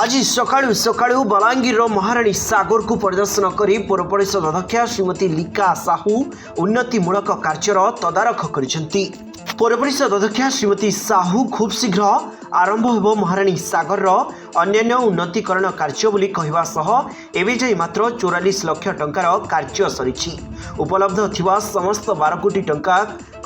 आज सकाळू सकाळू बलांगीर महाराणी सागर को परिदर्शन कर पौर परिषद अध्यक्षा श्रीमती लिका साहू उन्नतिमूलक कार्यर तदारख करिसेंती। पौर परिषद अध्यक्षा श्रीमती साहू खूब शीघ्र आरंभ हो महाराणी सागर अन्य उन्नतीकरण कार्य बोली कहवा सह एवं जाई मात्र 44 लाख टंकार कार्य सरी उपलब्ध थिबा समस्त 12 कोटी टंका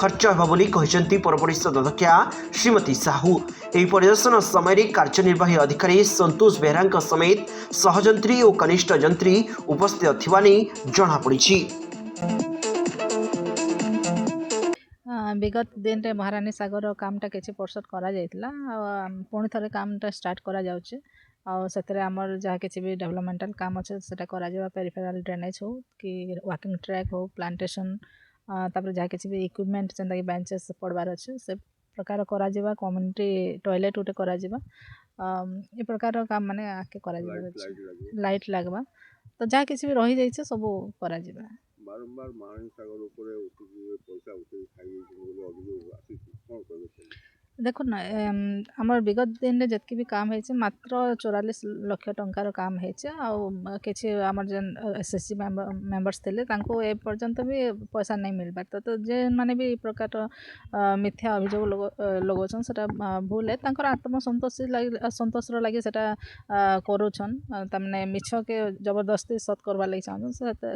खर्च होगा बोली कहते पौर परिषद अध्यक्षा श्रीमती साहू। ଏହି ପରିଦର୍ଶନ ସମୟରେ କାର୍ଯ୍ୟନିର୍ବାହୀ ଅଧିକାରୀ ସନ୍ତୋଷ ବେହେରାଙ୍କ ସमेତ ସହଯନ୍ତ୍ରୀ ଓ କନିଷ୍ଠ ଯନ୍ତ୍ରୀ ଉପସ୍ଥିତ ଥିବା ନେଇ ଜଣାପଡ଼ିଛି। विगत दिन रे महारानी सागर कामटा किसी परसेंट करा जायतिला पुणी थरे कामटा स्टार्ट करा जाउचे से आमर जहाँ किसी भी डेवलपमेंटल काम अच्छे से करा पेरिफेराल ड्रेनेज हो कि वॉकिंग ट्रैक हो प्लांटेशन तापर जहाँ किसी भी इक्विपमेंट जेंता कि बेंचेस पड़बार अच्छे से प्रकार करा जिबा कम्युनिटी टॉयलेट गोटे करा जिबा ए प्रकार काम माने आके करा जिबा लाइट लागबा तो जहाँ किसी भी रही जाइछे सब करा जिबा। बारंबार महारानी सागर ऊपर पैसा उठे खाई अभियोग आसी कोन करबे देखो ना आमर विगत दिन रे जतकी भी काम है मात्र 44 लाख टंकार काम है कि आमर जेन एसएससी मेंबर्स थे ए पर्यंत भी पैसा नहीं मिल पार तो जे माने भी प्रकार मिथ्या अभियोग लगोचन सेटा भूल है आत्मसंतोष संतोष लगे सेटा करूछन तमने मिछ के जबरदस्ती सत करवा लगी चाहछन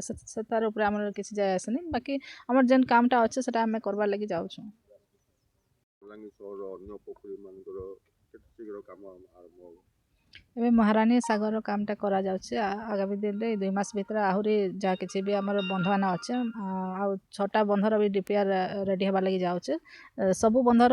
से तार ऊपर आमर किछि जाय आसनी बाकी आमर जेन कामटा अच्छे सेटा हमें करवा लगी जाउछु। महारानी सागर कामटा करा जाउछे आगामी दिन रे 2 मास भीतर आहुरी जहाँ किसी भी आमर बंधवाना अच्छे आ 6टा बंधर भी डीपीआर रेडी होगा लगी जाउछे सबू बंधर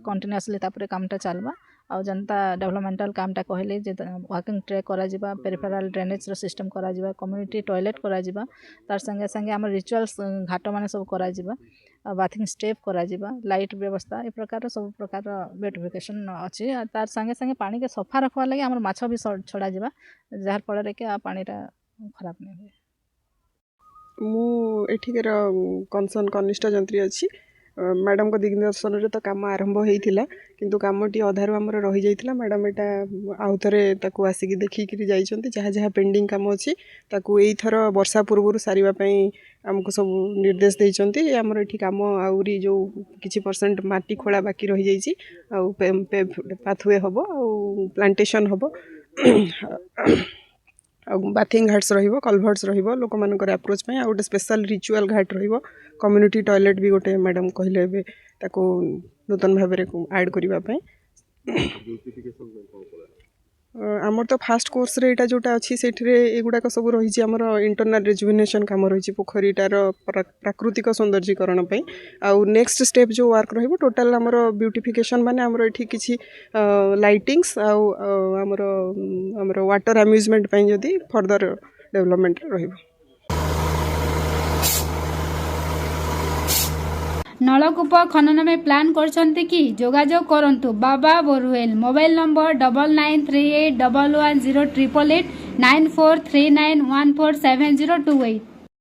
कंटिन्यूअसली तापरे कामटा चलबा आ जनता डेवलपमेंटल कामटा कहले जे वॉकिंग ट्रैक करा जिबा पेरिफेराल ड्रेनेज रो सिस्टम करा जिबा कम्युनिटी टॉयलेट करा जिबा तार संगे संगे आमर रिचुअल्स घाट माने सब करा जिबा बाथिंग स्टेप करा जिबा लाइट व्यवस्था ए प्रकार सब प्रकार ब्यूटिफिकेशन अच्छी तार संगे संगे पानी के सफा रखवा लगे आमर माछ भी छड़ा जिबा जार फल कि पानीटा खराब नहीं हुए। मु एठिकर कंसर्न कनिष्ठ जंत्री अच्छी मैडम को दिग्दर्शन रे तो काम आरंभ होइथिला किंतु कामटी अधारु हमर रही जाइथिला मैडम एटा आउ थरे ताकू आसिकी देखिकी जाइछंती जहाँ जहाँ पेंडिंग काम अछि ताकू एई थर वर्षा पूर्व सारिबा पई हमको सब निर्देश देइछंती हमर एठी काम आउरी जो किछि परसेंट माटी खोला बाकी रही जाइछि आउ पाथवे हबो आउ प्लांटेशन हबो बाथिंग घाट्स रहिबो कलभर्ट्स रहिबो लोक मानकर अप्रोच पय आ गोटे स्पेशल रिचुअल घाट रहिबो कम्युनिटी टॉयलेट भी गोटे मैडम कहले बे ताको नूतन भाव में ऐड करबा पय आमर तो फास्ट कोर्स रे एटा जोटा अछि सेठरे एगुडा सब रही आमर इंटरनल रिजुविनेशन काम रही पोखरीटार प्राकृतिक सौंदर्यीकरण पय आउ नेक्स्ट स्टेप जो वर्क रहिबो टोटल आमर ब्यूटिफिकेशन माने आमर एठी किछि लाइटिंग्स आउ आमर वाटर अम्यूजमेंट पय जदी फर्दर डेवलपमेंट रहिबो। नलकूप खनन में प्लान करछन्ते कि जोगाजोग करंतु बाबा बोरवेल मोबाइल नंबर 9938110888 9439147028।